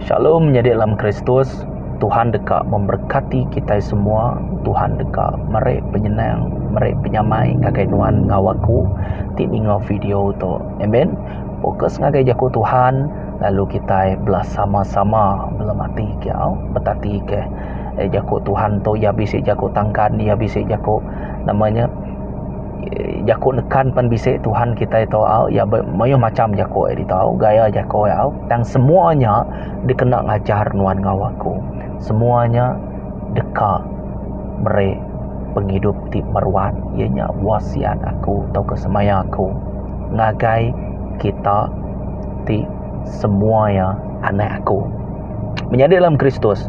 Shalom menjadi dalam Kristus. Tuhan dekat memberkati kita semua. Tuhan dekat merek penyenang, merek penyamai ngagai nuan ngawaku ti ningo video tu. Amen. Fokus ngagai jaku Tuhan, lalu kita bersama-sama melemati kau betati ke jaku Tuhan tu ya bisik jaku tangkan, ya bisik jaku namanya jaku nekan pan bisik Tuhan kita itu ya mayo macam jaku di tahu gaya jaku dan semuanya dikena ngajar nuan ngawaku. Semuanya dekat merek penghidup ti meruat ianya wasiat aku atau kesemaya aku ngagai kita ti semuanya anak aku menjadi dalam Kristus.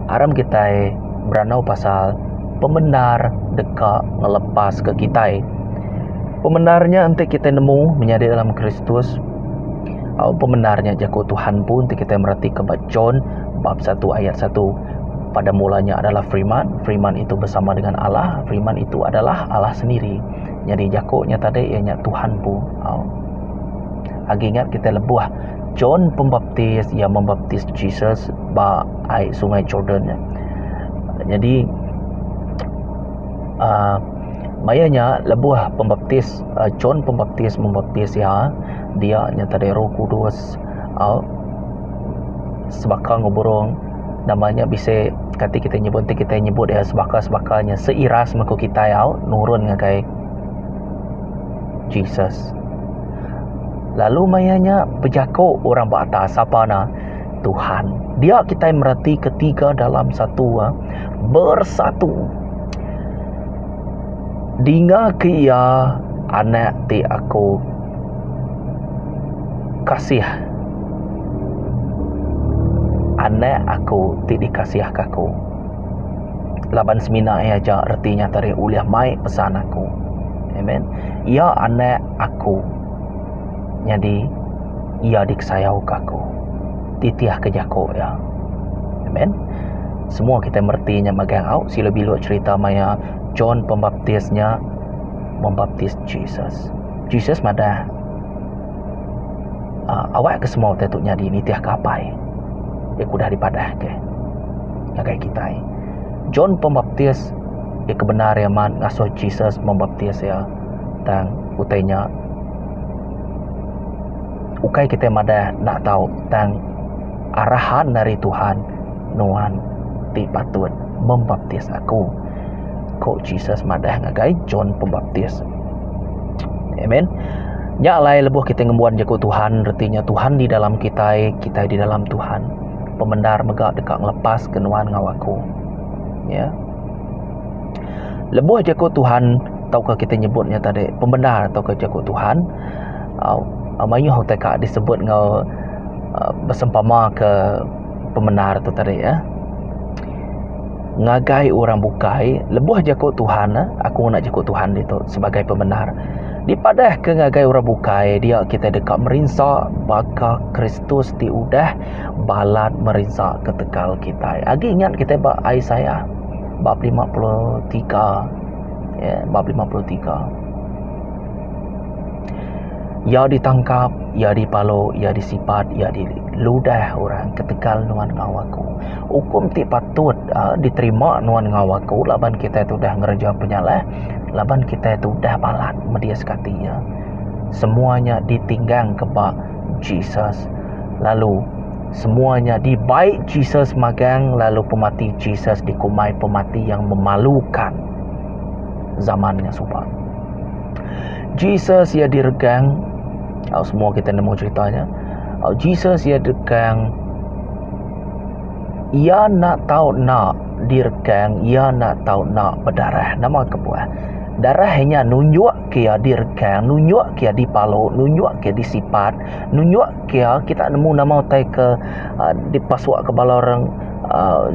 Aram kita beranau pasal pembenar dekat ngelepas ke kita. Pembenarnya nanti kita nemu menjadi dalam Kristus. Pembenarnya jago Tuhan pun nanti kita merhati ke John bab 1 ayat 1. Pada mulanya adalah firman. Firman itu bersama dengan Allah. Firman itu adalah Allah sendiri. Jadi jagonya tadi ianya Tuhan pun. Lagi ingat kita lebuh John Pembaptis yang membaptis Jesus ba air sungai Jordan. Jadi mayanya lebuh pembaptis John Pembaptis membaptis ya dia nyata dari Roh Kudus sebaka ngoborong namanya bisa kati kita nyebut ya sebaka-sebakanya seiras maku kita ya nurun ngagai Jesus. Lalu mayanya pejako orang batas apa na Tuhan. Dia kita merhati ketiga dalam satu bersatu. Dinga kia anak ti aku kasih. Anak aku ti dikasih aku. Laban semina aja artinya tari uliah mai pesan aku. Amen. Ia anak aku. Jadi ia diksayau kaku. Titiah kejaku ya. Amen. Semua kita mertinya magang au sila bilu cerita maya John Pembaptisnya membaptis Jesus. Jesus madah awak ke semua tetuknya di nitiah kapai. Dia kudah dipadah ke. Ngagai kita. John Pembaptis dia kebenar ya man ngasuh Jesus membaptis ya. Dan utainya ukai kita madah nak tahu dan arahan dari Tuhan nuan ti patut membaptis aku. Kok Jesus madah ngagai John Pembaptis. Amen. Nya lai lebuh kita ngembuan jago Tuhan, artinya Tuhan di dalam kita, kita di dalam Tuhan. Pemendar megak dekat ngelepas kenuan ngawaku. Ya. Lebuh jago Tuhan, taukah kita nyebutnya tadi pembenar ataukah jago Tuhan? Amayuh teka disebut ngau bersempama ke pembenar tu tadi ya. Ngagai orang bukai lebuh jago Tuhan aku nak jago Tuhan itu sebagai pembenar dipadah ke ngagai orang bukai dia kita dekat merinsa baka Kristus ti udah balat merinsa ketekal kita. Lagi ingat kita bab Isaiah bab 53 ya bab 53. Ya ditangkap, ya dipalo, ya disipat, ya diludah orang ketegal nuan ngawaku. Hukum ti patut diterima nuan ngawaku. Laban kita itu dah ngerja penyalah. Laban kita itu dah balat media sekati ya. Semuanya ditinggang kebak Jesus. Lalu semuanya dibaik Jesus magang. Lalu pemati Jesus dikumai pemati yang memalukan zamannya subah. Jesus ya diregang. Semua kita nemu ceritanya. Jesus ya dekang. Ia nak tahu nak direkang. Ia nak tahu nak berdarah. Nama kebuah. Darah hanya nunjuk kia direkang. Nunjuk kia dipalo. Nunjuk kia disipat. Nunjuk kia kita nemu nama utai ke dipasuk ke bala orang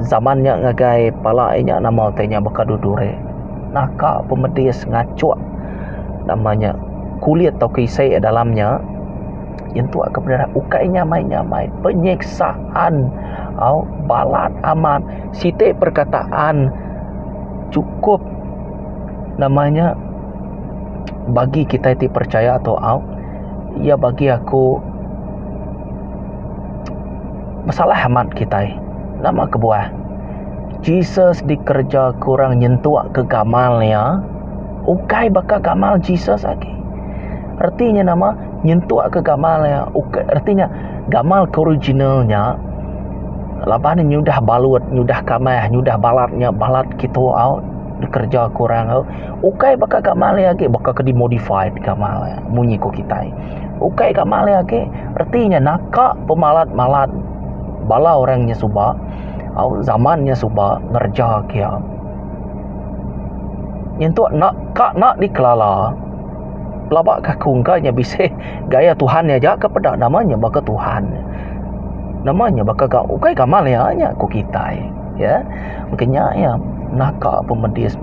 zamannya ngagai palainya nama utainya bakadudure. Naka pemedis ngacuk namanya kulit atau kisai dalamnya yang tu akan berdarah ukai nyamai penyiksaan balat amat siti perkataan cukup namanya bagi kita itu percaya atau ya bagi aku masalah amat kita nama kebuah Jesus dikerja kurang nyentuh ke gamalnya ukai bakal gamal Jesus lagi. Artinya nama nyentuh ke gamalnya ukai, artinya gamal ke originalnya laban nyudah balut nyudah kamah nyudah balat gitu out dikerja kurang ukai bakal gamalnya lagi bakal ke dimodified gamalnya munyi ko kita ukai gamalnya lagi artinya nakak pemalat-malat bala orangnya subah zamannya subah ngerja kia nyentuh nak dikelala labak kakungkanya bisa gaya Tuhan aja kepada namanya baka Tuhan namanya baka ukai gamalnya hanya ku kita ya makanya ya nakak pemedias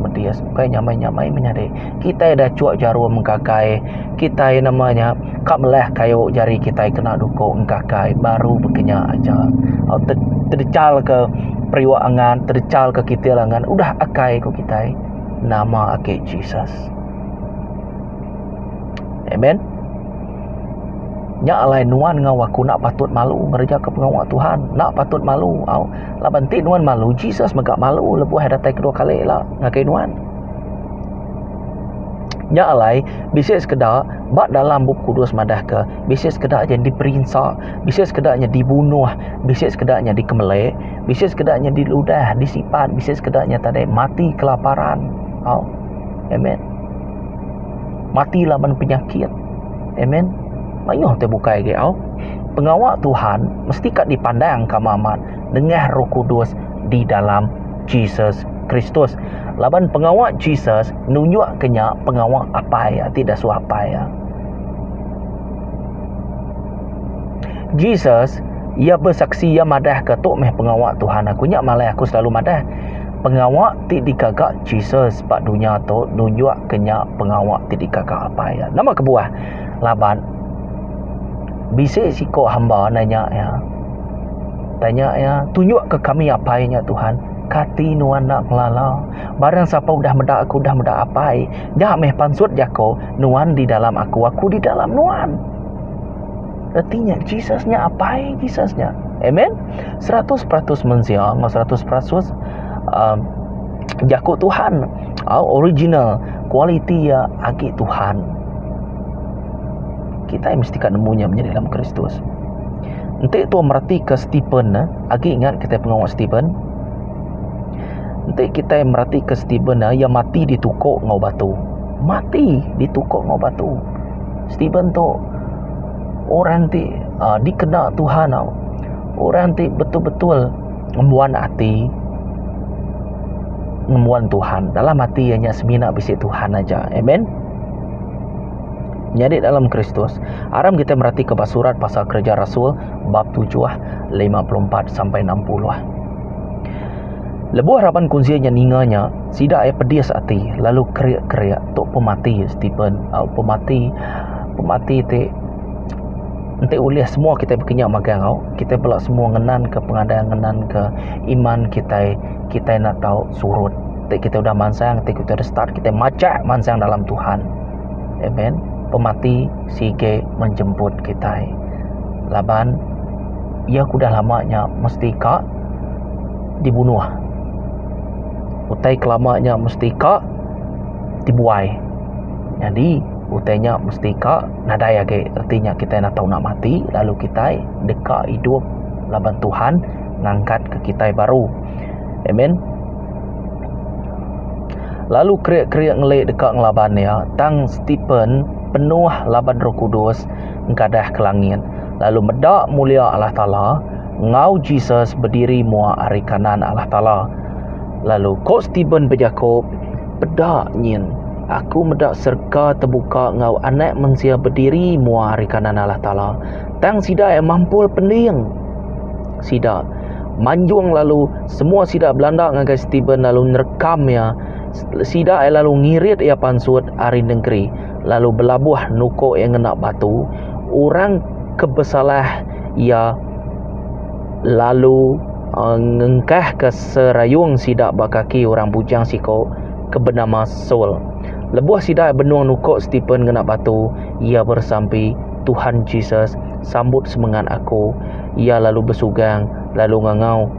ukai nyamai menyade kita dah cuak jarum mengkakai kita namanya kak meleh kayu jari kita kena duko mengkakai baru bekenya aja terdecal ke periwaangan terdecal ke kita langan udah akai ku kita nama akai Jesus. Amen. Nya alai nuan ngawaku nak patut malu ngerja ke pengawak Tuhan nak patut malu laban ti nuan malu Jesus megak malu lebuh datai kedua kali lah ngakai nuan nya alai bisa sekedar bak dalam buku kudus madah ke bisa sekedar aja diperinsak bisa sekedarnya dibunuh bisa sekedarnya dikemelek bisa sekedarnya diludah disipat bisa sekedarnya tadi mati kelaparan amen mati laban penyakit amen mayuh terbuka lagi pengawak Tuhan mesti kat dipandang kamamat dengan Roh Kudus di dalam Jesus Kristus laban pengawak Jesus nunjuk kenya pengawak apa ya tidak suapa ya Jesus ia bersaksi ia madah ke tok meh pengawak Tuhan aku nyak malai aku selalu madah pengawak ti dikagak Jesus pak dunia tu nunjuk kenya pengawak ti dikagak apa ya nama kebuah laban bisa siko hamba tanya ya tunjuk ke kami apa ya Tuhan kati nuan nak melala barang siapa udah medak aku udah medak apa dah meh pansut jako nuan di dalam aku di dalam nuan artinya Jesusnya apa Jesusnya amen 100% mensiang 100% jako Tuhan original quality ya agi Tuhan kita yang mesti kat nemunya menjadi dalam Kristus. Nanti tu merhati ke Stephen agi ingat kita pengawal Stephen. Nanti kita yang merhati ke Stephen yang mati ditukuk ngau batu. Mati ditukuk ngau batu. Stephen tu orang ti dikena Tuhan orang ti betul-betul ngemuan hati ngemuan Tuhan dalam hati hanya semina bisik Tuhan aja. Amen. Jadi dalam Kristus aram kita merhati ke surat pasal kerja Rasul bab 7 54 sampai 60 lebuh harapan kunzianya ninganya sidak pedias hati lalu kriak-kriak tok pemati Stephen pemati te nanti uliah semua kita berkenyak magang kita pelak semua ngenan ke pengadaan ngenan ke iman kita nak tahu surut kita udah mansang kita udah start kita macak mansang dalam Tuhan amen pemati sige menjemput kita laban ia kudah lamanya mesti kak dibunuh utai kelamanya mesti kak dibuai jadi utainya mesti kak nadaya ke artinya kita nak tahu nak mati lalu kita dekat hidup laban Tuhan ngangkat ke kita baru amen lalu kriak-kriak ngelik dekat ngelaban ya tang Stephen penuh laban Roh Kudus ngkadah ke langit lalu medak mulia Allah Ta'ala ngau Jesus berdiri mua ari kanan Allah Ta'ala lalu kok Stephen berjakub bedak nyin aku medak serka terbuka ngau anak manusia berdiri mua ari kanan Allah Ta'ala tang sidak yang mampul pening sidak manjung lalu semua sidak Belanda ngagai Stephen lalu nerekam ya sidak lalu ngirit ya pansut ari negeri lalu belabuh nukuk yang kena batu orang kebesalah ya lalu ngengkah ke serayung sidak bakaki orang bujang siko ke bernama Saul lebuh sidak benuang nukuk Stephen kena batu ia bersampi Tuhan Jesus sambut semangat aku ia lalu bersugang, lalu ngau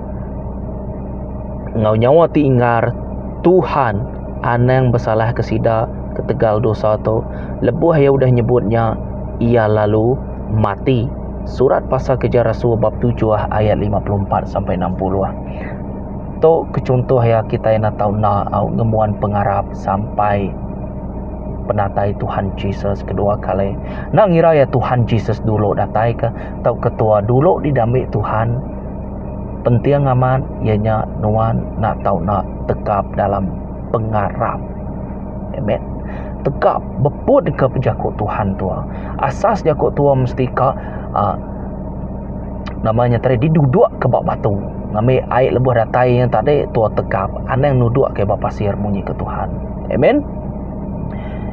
nyawa ti ingar Tuhan anang bersalah kesida ketegal dosa tu. Lebuh ya udah nyebutnya ia lalu mati. Surat pasal Kerja Rasul bab 7 ayat 54 sampai 60. Tu kecontoh ya kita yang tahu nak ngemuan pengarap sampai penatai Tuhan Yesus kedua kali. Nak ngira ya Tuhan Yesus dulu datai ke tau ketua dulu didamik Tuhan. Penting amat ianya nuan nak tahu nak tekap dalam pengarap. Amen. Tekap beput ke jakut Tuhan tua. Asas jakut tua mesti ke namanya tadi diduduk ke bak batu. Ngambil air lebuh datai yang tadi tua tekap. Anda yang nuduk ke bak pasir munyi ke Tuhan. Amen.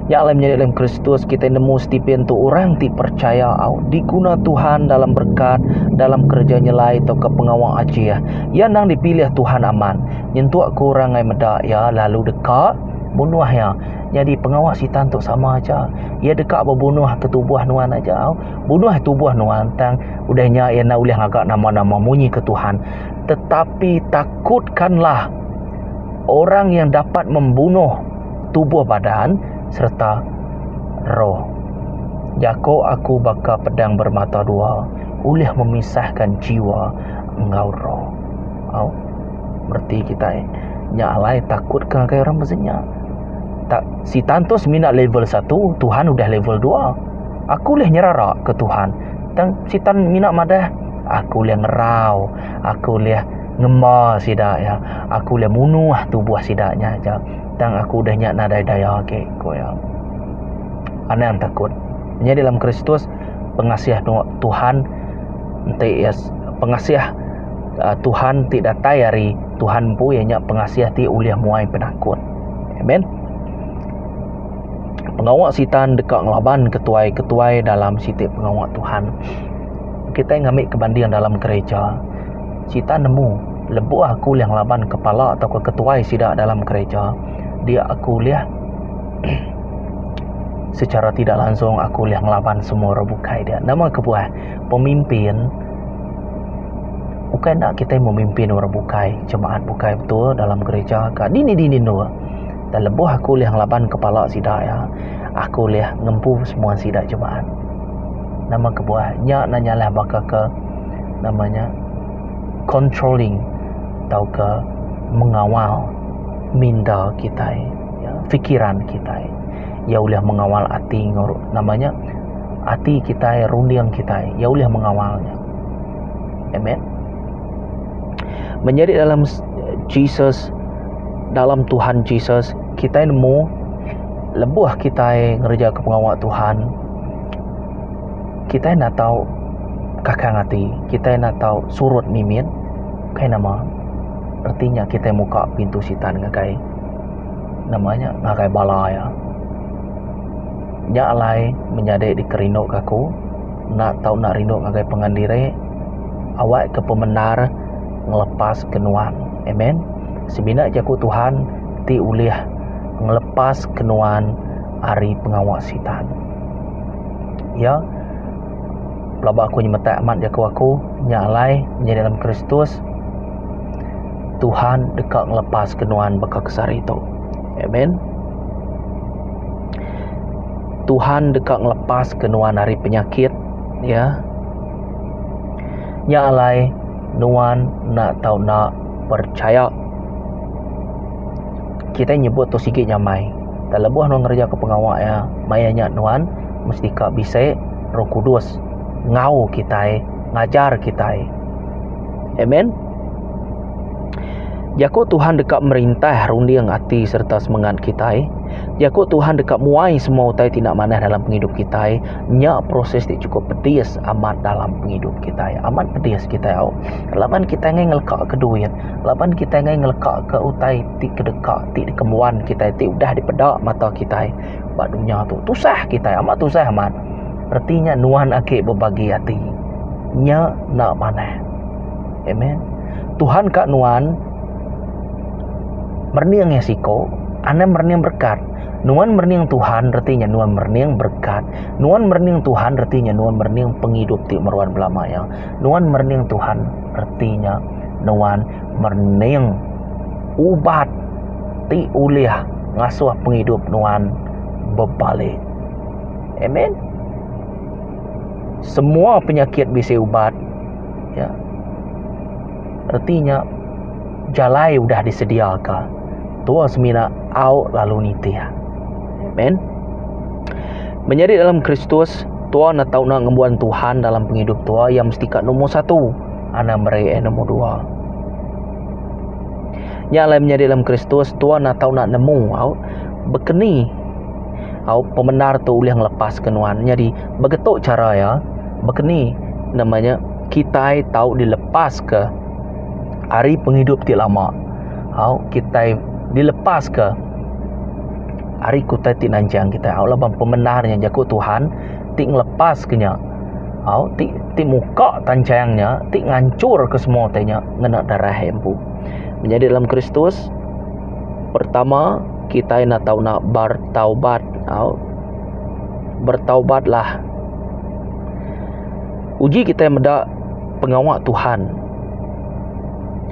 Ya Allah menjadi dalam Kristus kita nemu stipend tu orang ti percaya diguna Tuhan dalam berkat dalam kerja nyelai atau ke pengawal aja ya nang dipilih Tuhan aman nyentuh kurang ai medak ya lalu dekat bunuh ya jadi pengawal sitan tu sama aja ia dekat berbunuh ke tubuh nuan aja bunuh tubuh nuan tang udahnya ia nak ulih agak nama-nama munyi ke Tuhan tetapi takutkanlah orang yang dapat membunuh tubuh badan serta roh. Jako aku bakal pedang bermata dua, ulih memisahkan jiwa engkau roh. Berarti kita nyalai takut ke orang bezenya. Tak si tantos minat level 1, Tuhan udah level 2. Aku leh nyerarak ke Tuhan. Dan si tan minat madah, aku leh ngerau, aku leh ngemar sidak ya. Aku leh munuh tubuh sidaknya aja. Dan aku dah nyak nadai daya ke koya. Ana yang takut. Menjadi dalam Kristus pengasih Tuhan ente ya pengasih Tuhan tidak tayari Tuhan pu yang nyak pengasih ti uliah muai penakut. Amen. Pengawak sitan dekat ngelaban ketuai dalam sitip pengawak Tuhan. Kita ngambil kebandingan dalam gereja. Sitan nemu lebuh aku yang laban kepala atau ketuai sidak dalam gereja. Dia aku lihat secara tidak langsung aku lihat ngelaban semua rebukai dia. Nama kebuah pemimpin bukan nak kita memimpin orang bukai jemaat bukai betul dalam gereja ka dini no. Dan lebuh aku lihat ngelaban kepala sidak ya. Aku lihat ngempu semua sidak jemaat. Nama kebuah nya nanyalah bakal ke namanya controlling atau ke mengawal minda kita ya, fikiran kita ya ulah mengawal hati namanya hati kita rundiang kita ya ulah mengawalnya. Amen. Menjadi dalam Jesus dalam Tuhan Jesus kita nemu lebuh kita ngerja ke pengawal Tuhan kita nak tahu kakang hati kita nak tahu surut mimin kayak nama artinya kita muka pintu sitan ngakai namanya ngakai bala ya nyak alai menjadi dikerinok aku nak tahu nak rinok ngakai pengandire awak ke pemenar ngelepas kenuan. Amen. Sebina jaku Tuhan ti ulih ngelepas kenuan hari pengawak sitan ya pelabak aku nyemetak amat jaku aku nyak alai menjadi dalam Kristus Tuhan dekat ngelepas kenuan bekal kesar itu. Amen. Tuhan dekat ngelepas kenuan hari penyakit ya. Ya alai nuan nak tahu nak percaya. Kita nyebut tu sikit nyamai. Tak lebuh nuan kerja ke pengawak ya. Mayanya nuan mesti kak bisa Roh Kudus ngau kita ngajar kita. Amen. Jako Tuhan dekat merintah rundiang hati serta semangat kita. Jako Tuhan dekat muai semua utai tidak manah dalam penghidup kita. Nyak proses ni cukup pedis amat dalam penghidup kita. Amat pedis kita. Laban kita ingin ngelakak ke duit. Laban kita ingin ngelakak ke utai ti kedekat ti kemuan kita ti udah dipedak mata kita. Bak dunia tu tusah kita amat tusah amat. Artinya nuan akik berbagi hati. Nyak nak manah. Amen. Tuhan kak nuan merniang ya siko, anda merniang berkat. Nuan merning Tuhan artinya nuan merning berkat. Nuan merning Tuhan artinya nuan merning penghidup ti meruan belamaya. Nuan merning Tuhan artinya nuan merning ubat ti uliah ngasuh penghidup nuan berbalik. Amen. Semua penyakit bisa ubat. Ya. Artinya jalai udah disediakan. Tua semina au lalu nitia. Amen. Menjadi dalam Kristus, tua nak tahu nak ngembuan Tuhan dalam penghidup tua yang mesti kat nombor 1, ana mereka nombor 2. Yang lain menjadi dalam Kristus, tua nak tahu nak nemu au berkeni au pemenar tu ulih lepas kenuan. Jadi begitu cara ya berkeni namanya kita tahu dilepas ke hari penghidup ti lama. Au kita dilepas ke hari kita ti nanjang kita au labang pemenarnya jago Tuhan ti ngelepas kenya au ti muka tancangnya ti ngancur ke semua tanya ngena darah hempu. Menjadi dalam Kristus, pertama kita nak tahu nak bertaubat au bertaubatlah. Uji kita meda pengawak Tuhan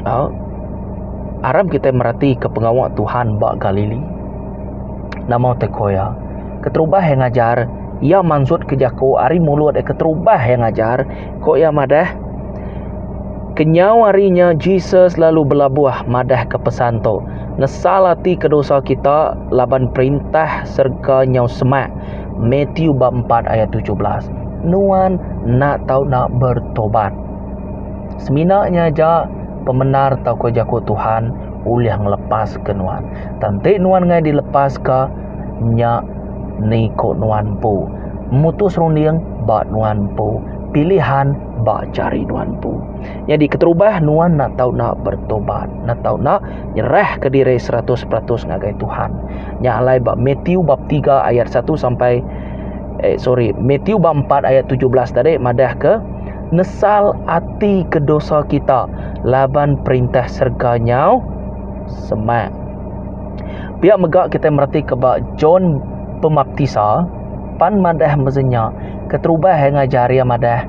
au aram kita merhati ke pengawak Tuhan bak Galili nama tekoya keterubah yang ngajar ia maksud ke jako ari mulut keterubah yang ngajar kok ya madah kenyau harinya Jesus lalu berlabuh madah ke pesanto nesalati kedosa kita laban perintah serga nyau semak Matthew bab 4 ayat 17. Nuan nak tahu nak bertobat seminaknya ja pemenar tau ko jako Tuhan uliah ngelepas ke nuan. Tantik nuan ngai dilepas ke nya ni ko nuan pu. Mutus runding bak nuan pu. Pilihan bak cari nuan pu. Jadi keterubah nuan nak tahu nak bertobat, nak tahu nak nyerah ke diri 100% ngagai Tuhan. Nya alai bak Matthew bab 3 ayat 1 sampai Matthew bab 4 ayat 17 tadi madah ke nesal hati ke dosa kita laban perintah serganya semak. Biar megak kita merhati kebak John Pembaptisa pan madah mezenya keterubah yang ngajari madah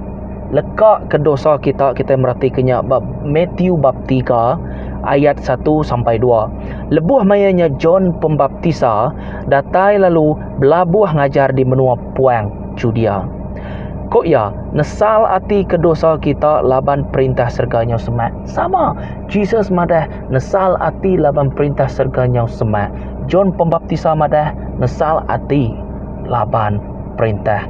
lekak ke dosa kita merhati kenya bab Matthew bab 3 ayat 1 sampai 2. Lebuh mayanya John Pembaptisa datai lalu belabuh ngajar di menua puang Judea. Kok ya nesal hati ke dosa kita laban perintah serganya semak. Sama Jesus madah nesal hati laban perintah serganya semak. John Pembaptisa madah nesal hati laban perintah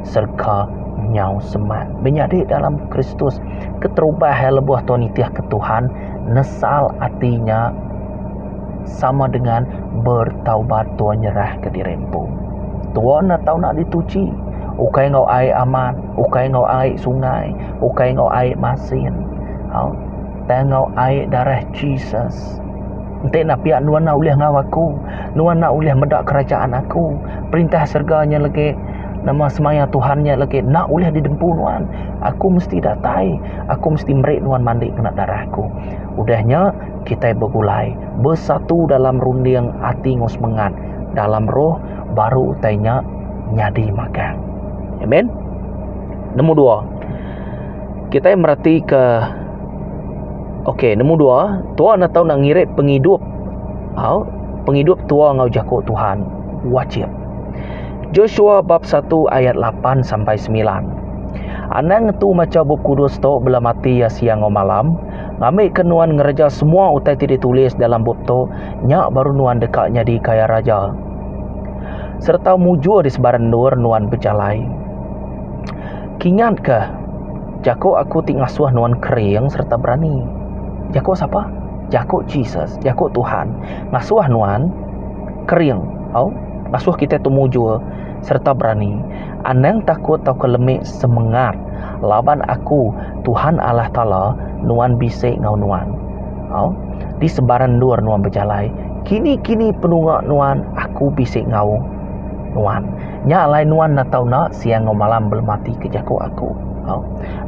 serganya semak. Menjadi dalam Kristus keterubah lebuh tonitiah ke Tuhan nesal hatinya sama dengan bertaubat tua nyerah ke dirempu. Tua nak tahu nak dituci. Ukai ngau air aman, ukai ngau air sungai, ukai ngau air masin. Tengau air darah Jesus. Entek nak piak nuan nak uliah ngau aku, nuan nak uliah medak kerajaan aku. Perintah serganya lagi nama semaya Tuhannya lagi nak uliah didempu nuan. Aku mesti datai, aku mesti merik nuan mandi kena darahku. Udahnya kita bergulai bersatu dalam runding hati ngos mengat dalam roh baru tanya nyadi magang. Amen. Nombor 2. Kita merhati ke nombor 2, tua nak tahu nak ngirit penghidup. Penghidup tua ngau jako Tuhan wajib. Joshua bab 1 ayat 8 sampai 9. Anang tu macam bub kudus tu bela mati ya siang o malam. Ngambil kenuan ngereja semua utai tidak ditulis dalam bub tu nyak baru nuan dekatnya di kaya raja. Serta mujur di sebaran nur nuan berjalai. Kingat ke jako aku ti ngasuh nuan kering serta berani. Jako siapa? Jako Jesus, jako Tuhan. Ngasuh nuan kering. Ngasuh kita tu mujur serta berani. Anang takut tau kelemik semangat. Laban aku Tuhan Allah Ta'ala nuan bisik ngau nuan. Di sebaran nur nuan berjalai. Kini penungak nuan aku bisik ngau nuan. Nya alai nuan nak tahu nak siang ngau malam belum mati ke jako aku.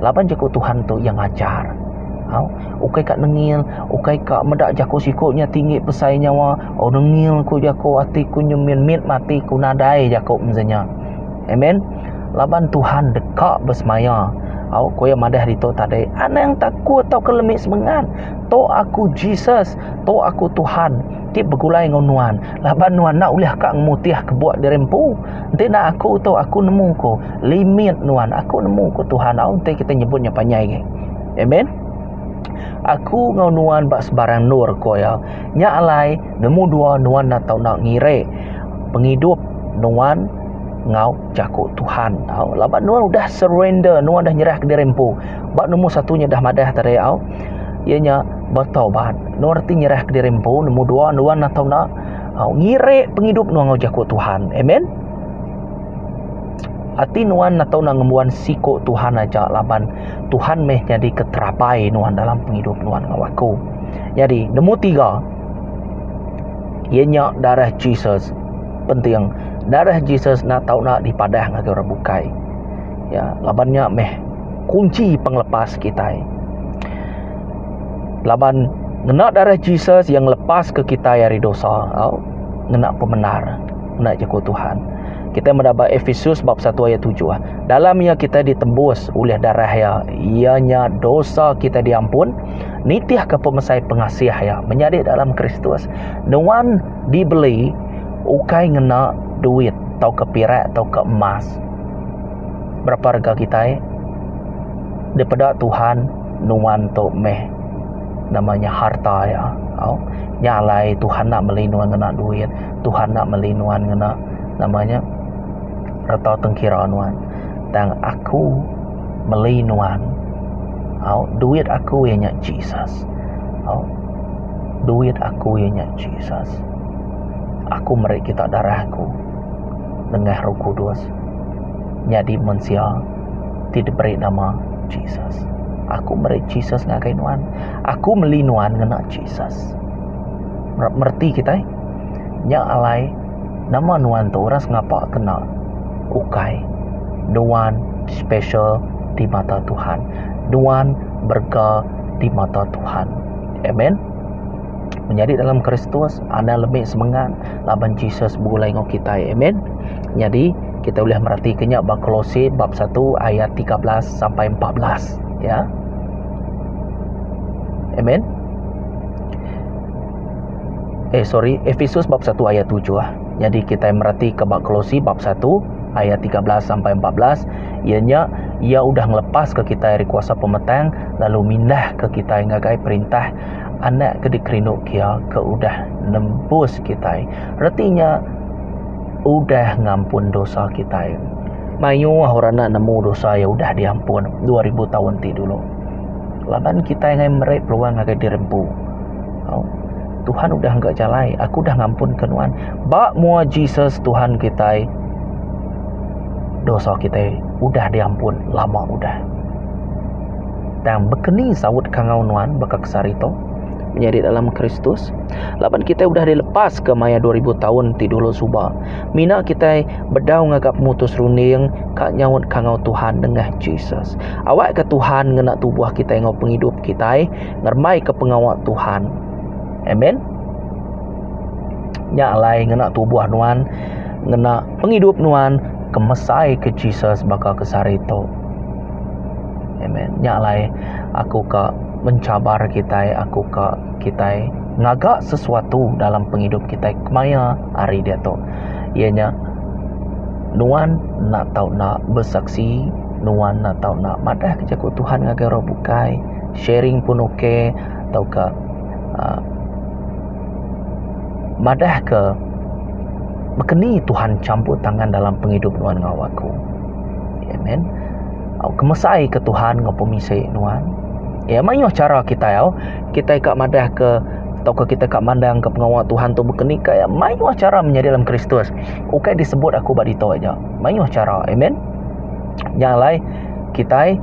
Laban jako Tuhan tu yang ajar. Ukai kat nengil, ukai kat medak jako sikutnya tinggi pesai nyawa. Nengil ku jako hati ku nyemin mit mati ku nadai jako mzanya. Amen. Laban Tuhan dekat bersemaya. Ko yang madah dito tadi. Ana yang takut tau kelemik semengan. To aku Jesus, to aku Tuhan. Ti bergulai dengan nuan. Laban nuan nak uliah kak ngemutiah kebuat dirempu. Nanti nak aku to aku nemu ko. Limit nuan aku nemu ko Tuhan. Nanti kita nyebutnya panyai ke. Amen. Aku ngau nuan bak sebarang nur ko ya. Nya alai nemu dua nuan nak tau nak ngire. Penghidup nuan ngau jakuk Tuhan. Laban nuan udah surrender, nuan dah nyerah ke dirempu. Bak nombor satunya dah madah tadi ianya bertaubat. Nuan arti nyerah ke dirempu. Nombor dua nuan nak tau nak ngire penghidup nuan ngau jakuk Tuhan. Amen. Hati nuan nak tau nak ngembuan sikuk Tuhan aja. Laban Tuhan meh jadi keterapai nuan dalam penghidup nuan ngau aku. Jadi nombor tiga, ianya darah Jesus. Penting darah Jesus nak tahu nak dipadah ngake orang bukai. Ya, labannya meh kunci penglepas kita. Laban ngena darah Jesus yang lepas ke kita dari dosa, ngena pemenar, ngena jago Tuhan. Kita mendapat Efesus bab 1 ayat 7. Dalamnya kita ditembus oleh darah ya, ianya dosa kita diampun, nitiah ke pemesai pengasih ya, menjadi dalam Kristus. Nuan dibeli ukai ngena duit atau ke perak atau ke emas. Berapa harga kita daripada Tuhan nuan to meh namanya harta ya. Nyalai Tuhan nak melinuan ngena duit, Tuhan nak melinuan ngena namanya atau tengkira nuan. Dan aku melinuan duit aku ianya Jesus. Duit aku ianya Jesus. Aku meri kita darahku dengan Roh Kudus jadi manusia tidak beri nama Jesus. Aku meri Jesus ngakai nuan. Aku melinuan ngena Jesus. Merti kita nya alai nama nuan tu orang ngapa kena ukai nuan special di mata Tuhan. Nuan berga di mata Tuhan. Amen. Menjadi dalam Kristus anda lebih semangat laban Jesus bulai ngau kita. Amen. Jadi kita boleh merhatikannya bab Kolose bab 1 ayat 13 sampai 14 ya. Amen. Efesus bab 1 ayat 7 Jadi kita merhati ke bab Kolose bab 1 ayat 13 sampai 14. Ianya ia udah ngelepas ke kita dari kuasa pemetang lalu mindah ke kita hingga gai perintah anak ke dikerinuk kia ke udah nembus kita. Artinya udah ngampun dosa kita. Mayu orang nak nemu dosa ya udah diampun 2000 tahun ti dulu. Laban kita yang merek peluang agak dirempu. Tuhan udah enggak jalai, aku udah ngampun kenuan. Bak mua Jesus Tuhan kita. Dosa kita udah diampun lama udah. Dan bekeni sawut kangau nuan bakak sarito menjadi dalam Kristus. Laban kita udah dilepas ke maya 2000 tahun ti dulu suba. Mina kita bedau ngagap mutus runing kak nyawut kangau Tuhan dengan Jesus. Awak ke Tuhan ngena tubuh kita ngau penghidup kita ngermai ke pengawak Tuhan. Amen. Nya alai ngena tubuh nuan, ngena penghidup nuan kemesai ke Jesus bakal ke sarito. Amen. Nya alai aku ka mencabar kita, aku ke kita ngagak sesuatu dalam penghidup kita kemaya hari dia tu. Ianya nuan nak tahu nak bersaksi, nuan nak tahu nak madah kerja ku Tuhan ngagak roh bukai, sharing pun okey, atau ke madah ke bekeni Tuhan campur tangan dalam penghidup nuan ngawaku. Amen. Kemesai ke Tuhan ngau pemisai nuan. Ya, mayu cara kita kita ikak madah ke atau ke kita ikak mandang ke pengawal Tuhan tu bekeni kaya mayu cara menjadi dalam Kristus. Ukai disebut aku badito aja. Mayu cara. Amen. Yang lain kita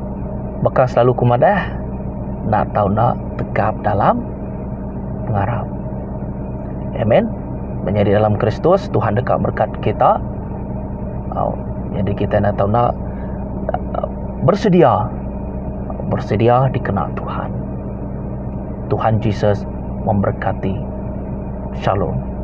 bakal selalu kumadah nak tahu nak tegap dalam pengarap. Amen. Menjadi dalam Kristus Tuhan dekat berkat kita. Jadi kita nak tahu nak bersedia dikenal Tuhan. Tuhan Yesus memberkati. Shalom.